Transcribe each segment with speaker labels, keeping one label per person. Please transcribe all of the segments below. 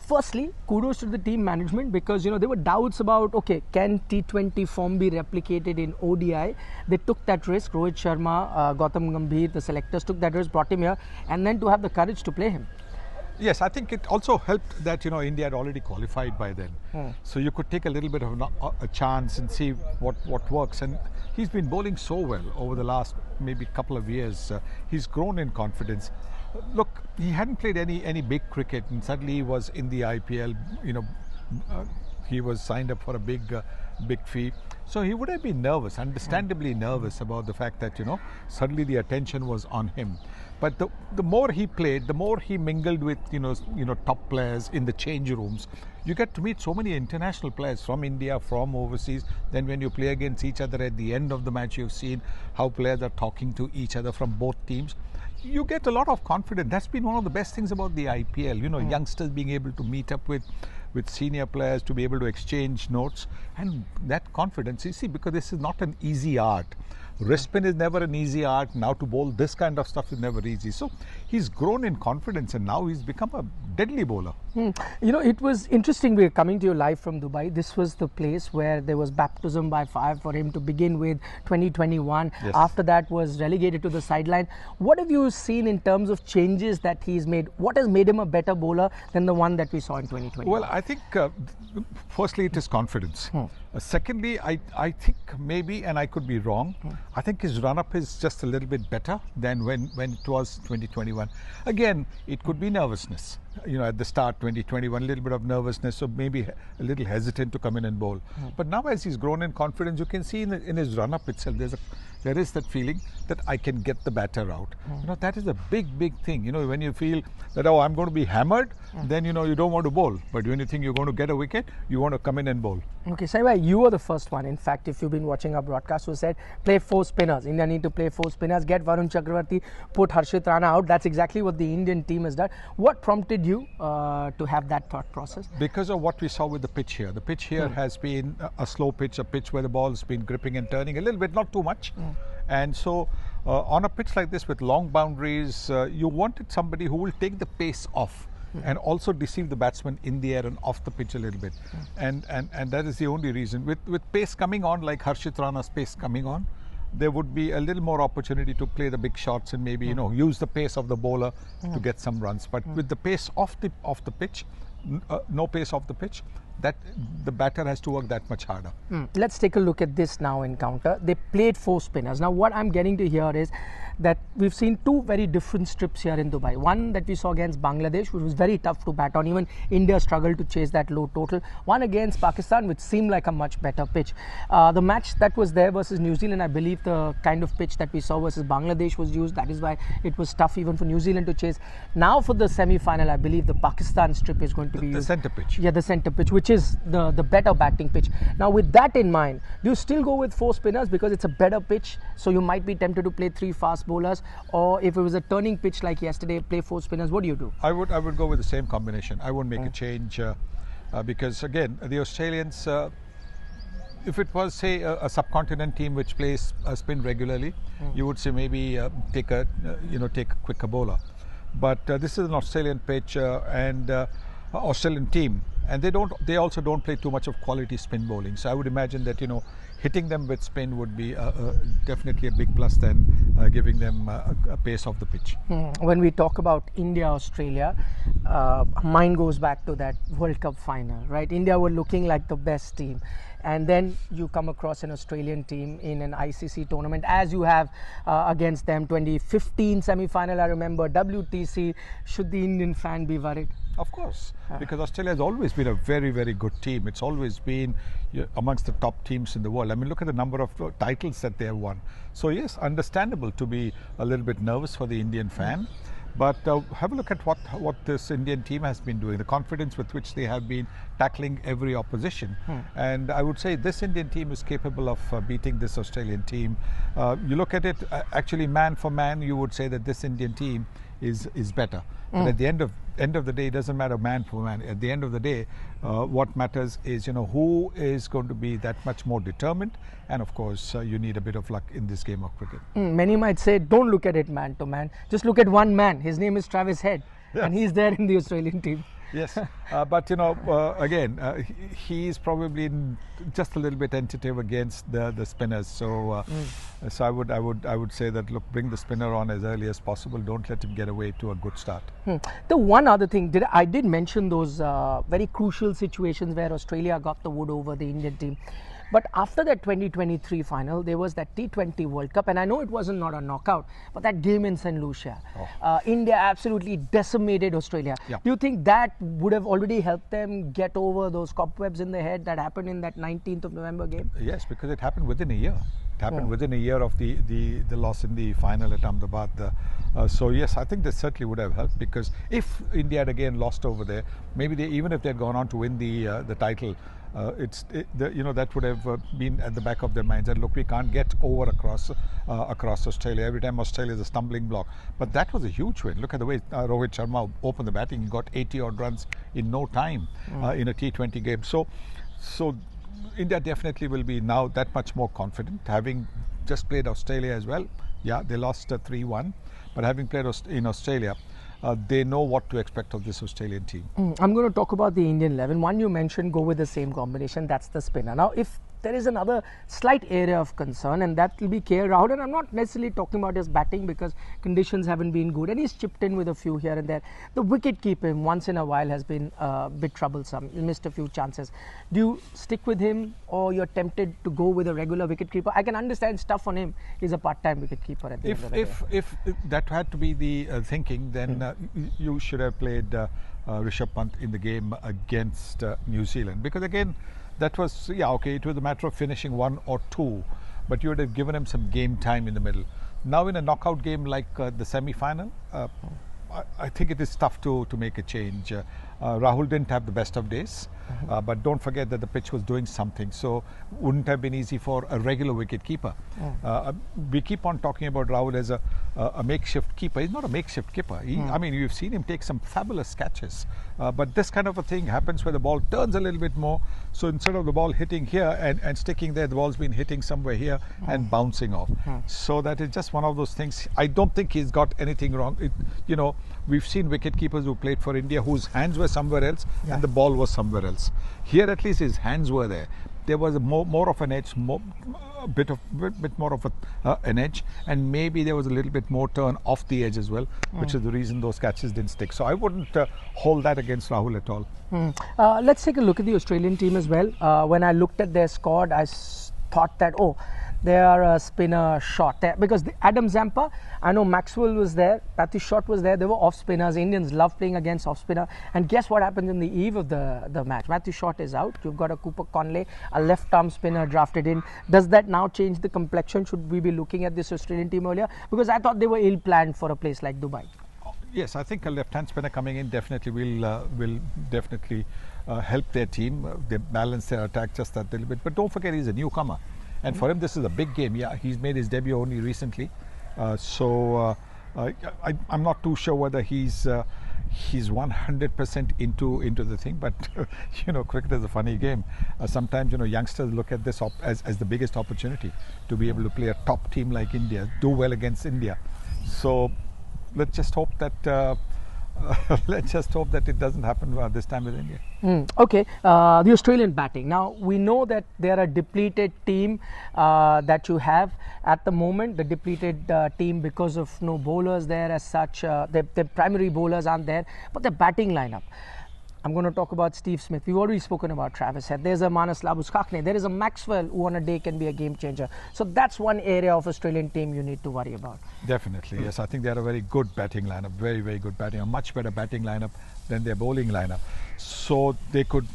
Speaker 1: Firstly, kudos to the team management, because there were doubts about, okay, can T20 form be replicated in ODI? They took that risk. Rohit Sharma, Gautam Gambhir, the selectors took that risk, brought him here, and then to have the courage to play him.
Speaker 2: Yes, I think it also helped that India had already qualified by then, so you could take a little bit of a chance and see what works. And he's been bowling so well over the last maybe couple of years. He's grown in confidence. Look, he hadn't played any big cricket, and suddenly he was in the IPL. He was signed up for a big fee. So he would have been nervous, understandably nervous about the fact that suddenly the attention was on him. But the more he played, the more he mingled with top players in the change rooms. You get to meet so many international players from India, from overseas. Then when you play against each other at the end of the match, you've seen how players are talking to each other from both teams. You get a lot of confidence. That's been one of the best things about the IPL. Youngsters being able to meet up with senior players, to be able to exchange notes, and that confidence, you see, because this is not an easy art. Wrist spin is never an easy art. Now to bowl this kind of stuff is never easy. So he's grown in confidence, and now he's become a deadly bowler.
Speaker 1: It was interesting. We're coming to you live from Dubai. This was the place where there was baptism by fire for him to begin with 2021.
Speaker 2: Yes.
Speaker 1: After that was relegated to the sideline. What have you seen in terms of changes that he's made? What has made him a better bowler than the one that we saw in 2020?
Speaker 2: Well, I think firstly it is confidence. Secondly, I think maybe, and I could be wrong, I think his run-up is just a little bit better than when it was 2021. Again, it could be nervousness. At the start, 2021, a little bit of nervousness, so maybe a little hesitant to come in and bowl. But now as he's grown in confidence, you can see in his run-up itself, there is that feeling that I can get the batter out. That is a big thing. When you feel that, oh, I'm going to be hammered, then you don't want to bowl. But when you think you're going to get a wicket, you want to come in and bowl.
Speaker 1: Okay, Saibhai, you were the first one, in fact, if you've been watching our broadcast, who said play 4 spinners. India need to play 4 spinners, get Varun Chakravarti, put Harshit Rana out. That's exactly what the Indian team has done. What prompted you to have that thought process?
Speaker 2: Because of what we saw with the pitch here. The pitch here has been a slow pitch, a pitch where the ball's been gripping and turning a little bit, not too much. And so on a pitch like this with long boundaries, you wanted somebody who will take the pace off and also deceive the batsman in the air and off the pitch a little bit. And that is the only reason. With pace coming on, like Harshit Rana's pace coming on, there would be a little more opportunity to play the big shots and maybe use the pace of the bowler to get some runs. But with the pace off the pitch, no pace off the pitch, that the batter has to work that much harder.
Speaker 1: Let's take a look at this now encounter. They played 4 spinners. Now what I'm getting to hear is that we've seen 2 very different strips here in Dubai. One that we saw against Bangladesh, which was very tough to bat on. Even India struggled to chase that low total. One against Pakistan, which seemed like a much better pitch. The match that was there versus New Zealand, I believe the kind of pitch that we saw versus Bangladesh was used. That is why it was tough even for New Zealand to chase. Now for the semi-final, I believe the Pakistan strip is going to be used.
Speaker 2: The centre pitch.
Speaker 1: Yeah, the centre pitch, which is the better batting pitch. Now with that in mind, do you still go with 4 spinners because it's a better pitch, so you might be tempted to play 3 fast bowlers, or if it was a turning pitch like yesterday, play 4 spinners? What do you do?
Speaker 2: I would go with the same combination. I wouldn't make a change because again the Australians, if it was say a subcontinent team which plays spin regularly, you would say maybe take a quicker bowler. But this is an Australian pitch and Australian team, and they also don't play too much of quality spin bowling. So I would imagine that hitting them with spin would be definitely a big plus than giving them a pace off the pitch.
Speaker 1: When we talk about India, Australia, mind goes back to that World Cup final, right? India were looking like the best team. And then you come across an Australian team in an ICC tournament, as you have against them. 2015 semi-final, I remember, WTC. Should the Indian fan be worried?
Speaker 2: Of course, because Australia has always been a very, very good team. It's always been amongst the top teams in the world. I mean, look at the number of titles that they have won. So yes, understandable to be a little bit nervous for the Indian fan. But have a look at what this Indian team has been doing, the confidence with which they have been tackling every opposition. And I would say this Indian team is capable of beating this Australian team. You look at it, actually man for man, you would say that this Indian team is better. But at the end of the day, it doesn't matter man for man. At the end of the day, what matters is who is going to be that much more determined, and of course you need a bit of luck in this game of cricket.
Speaker 1: Many might say don't look at it man to man, just look at one man. His name is Travis Head. Yes. And he's there in the Australian team.
Speaker 2: Yes, but again, he is probably just a little bit tentative against the spinners. So, so I would say that look, bring the spinner on as early as possible. Don't let him get away to a good start.
Speaker 1: The one other thing, I did mention those very crucial situations where Australia got the wood over the Indian team. But after that 2023 final, there was that T20 World Cup, and I know it wasn't not a knockout, but that game in St. Lucia, India absolutely decimated Australia.
Speaker 2: Yeah.
Speaker 1: Do you think that would have already helped them get over those cobwebs in the head that happened in that 19th of November game?
Speaker 2: Yes, because it happened within a year. It happened within a year of the loss in the final at Ahmedabad. So yes, I think this certainly would have helped, because if India had again lost over there, maybe even if they had gone on to win the title, that would have been at the back of their minds that look, we can't get over across Australia. Every time Australia is a stumbling block. But that was a huge win. Look at the way Rohit Sharma opened the batting. He got 80 odd runs in no time in a T20 game. So India definitely will be now that much more confident, having just played Australia as well. Yeah, they lost 3-1, but having played in Australia, they know what to expect of this Australian team.
Speaker 1: I'm going to talk about the Indian 11. One you mentioned, go with the same combination, that's the spinner. Now, if there is another slight area of concern, and that will be KL Rahul, and I'm not necessarily talking about his batting because conditions haven't been good, and he's chipped in with a few here and there. The wicket keeping once in a while has been a bit troublesome. He missed a few chances. Do you stick with him, or you're tempted to go with a regular wicket keeper? I can understand it's tough on him. He's a part-time wicket keeper at the end of the day.
Speaker 2: If that had to be the thinking, then you should have played Rishabh Pant in the game against New Zealand, because again, that was, it was a matter of finishing 1 or 2, but you would have given him some game time in the middle. Now in a knockout game like the semi-final, I think it is tough to make a change. Rahul didn't have the best of days, but don't forget that the pitch was doing something, so wouldn't have been easy for a regular wicket keeper. We keep on talking about Rahul as a makeshift keeper. He's not a makeshift keeper. I mean, you've seen him take some fabulous catches, but this kind of a thing happens where the ball turns a little bit more, so instead of the ball hitting here and sticking there, the ball's been hitting somewhere here and bouncing off. So that is just one of those things. I don't think he's got anything wrong. We've seen wicket keepers who played for India whose hands were somewhere else and the ball was somewhere else. Here at least his hands were there. There was a more of an edge, a bit more of an edge, and maybe there was a little bit more turn off the edge as well, which is the reason those catches didn't stick. So I wouldn't hold that against Rahul at all.
Speaker 1: Let's take a look at the Australian team as well. When I looked at their squad, I thought that, they are a spinner short there, because Adam Zampa, I know Maxwell was there, Matthew Short was there, they were off spinners. Indians love playing against off spinner, and guess what happened in the eve of the match? Matthew Short is out. You've got a Cooper Conley, a left arm spinner drafted in. Does that now change the complexion? Should we be looking at this Australian team earlier? Because I thought they were ill planned for a place like Dubai.
Speaker 2: Yes, I think a left-hand spinner coming in definitely will definitely help their team. They balance their attack just that little bit. But don't forget, he's a newcomer. And for him, this is a big game. Yeah, he's made his debut only recently, so I'm not too sure whether he's 100% into the thing. But cricket is a funny game. Sometimes youngsters look at this as the biggest opportunity to be able to play a top team like India, do well against India. So let's just hope that. Let's just hope that it doesn't happen this time with India.
Speaker 1: Okay, the Australian batting. Now, we know that they're a depleted team that you have at the moment. The depleted team because of no bowlers there as such. Their primary bowlers aren't there, but the batting lineup. I'm going to talk about Steve Smith. We've already spoken about Travis Head. There's a Manas Labuschagne. There is a Maxwell who on a day can be a game changer. So that's one area of Australian team you need to worry about.
Speaker 2: Definitely, yes. I think they are a very good batting lineup. Very, very good batting. A much better batting lineup than their bowling lineup. So they could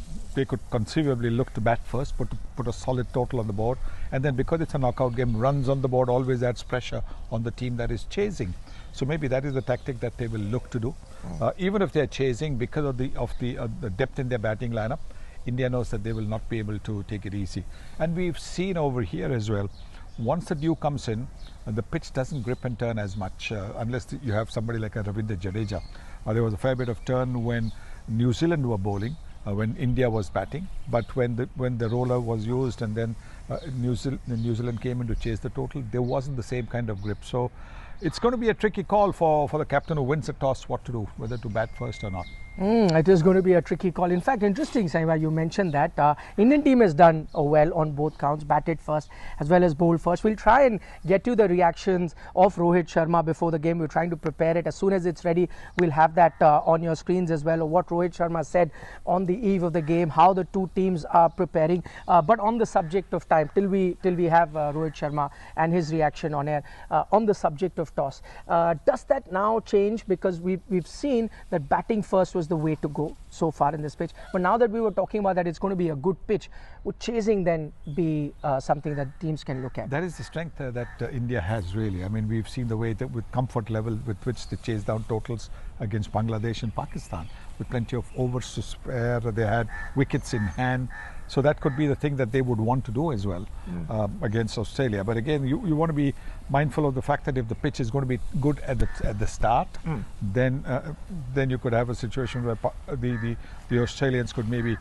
Speaker 2: conceivably look to bat first, put a solid total on the board, and then because it's a knockout game, runs on the board always adds pressure on the team that is chasing. So maybe that is the tactic that they will look to do. Even if they're chasing, because of the depth in their batting lineup, India knows that they will not be able to take it easy. And we've seen over here as well, once the dew comes in, the pitch doesn't grip and turn as much unless you have somebody like a Ravindra Jadeja. There was a fair bit of turn when New Zealand were bowling, when India was batting, but when the roller was used and then New Zealand came in to chase the total, there wasn't the same kind of grip. So it's going to be a tricky call for the captain who wins the toss what to do, whether to bat first or not.
Speaker 1: It is going to be a tricky call. In fact, interesting, Saima, you mentioned that Indian team has done well on both counts, batted first as well as bowled first. We'll try and get you the reactions of Rohit Sharma before the game. We're trying to prepare it. As soon as it's ready, we'll have that on your screens as well, or what Rohit Sharma said on the eve of the game, how the two teams are preparing. But on the subject of time, till we have Rohit Sharma and his reaction on air, on the subject of toss, does that now change? Because we've seen that batting first was the way to go so far in this pitch, but now that we were talking about that it's going to be a good pitch, would chasing then be something that teams can look at?
Speaker 2: That is the strength that India has, really. I mean, we've seen the way that with comfort level with which they chase down totals against Bangladesh and Pakistan, with plenty of overs to spare. They had wickets in hand, so that could be the thing that they would want to do as well against Australia. But again, you want to be mindful of the fact that if the pitch is going to be good at the start, then you could have a situation where the Australians could maybe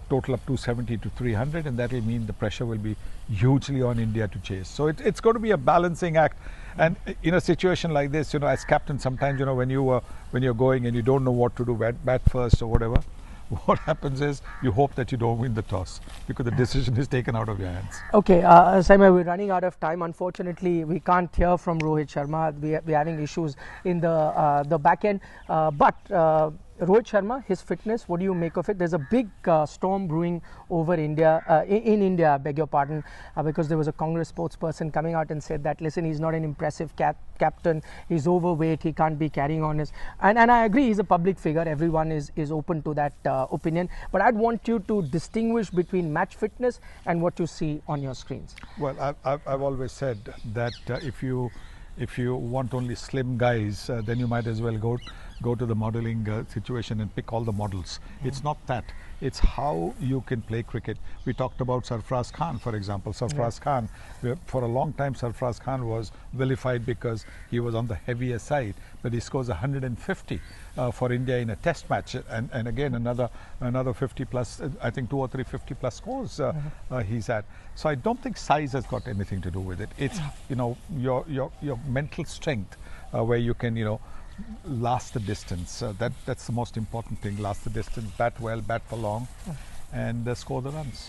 Speaker 2: total up 270 to 300, and that will mean the pressure will be hugely on India to chase. So it's going to be a balancing act. And in a situation like this, as captain, sometimes when you're going and you don't know what to do, bat first or whatever, what happens is you hope that you don't win the toss because the decision is taken out of your hands.
Speaker 1: Okay, Saima, we're running out of time. Unfortunately, we can't hear from Rohit Sharma. We're having issues in the back end. But Rohit Sharma, his fitness, what do you make of it? There's a big storm brewing over India, in India, beg your pardon, because there was a Congress spokesperson coming out and said that, listen, he's not an impressive captain, he's overweight, he can't be carrying on his... And I agree, he's a public figure, everyone is open to that opinion, but I'd want you to distinguish between match fitness and what you see on your screens.
Speaker 2: Well, I've always said that if you want only slim guys, then you might as well go to the modelling situation and pick all the models. It's not that. It's how you can play cricket. We talked about Sarfraz Khan, for example. Sarfraz Khan, for a long time, Sarfraz Khan was vilified because he was on the heavier side, but he scores 150 for India in a test match, and again another 50 plus, I think 2 or 3 50 plus scores he's had. So I don't think size has got anything to do with it. It's your mental strength, where you can last the distance. That's the most important thing. Last the distance, bat well, bat for long, and score the runs.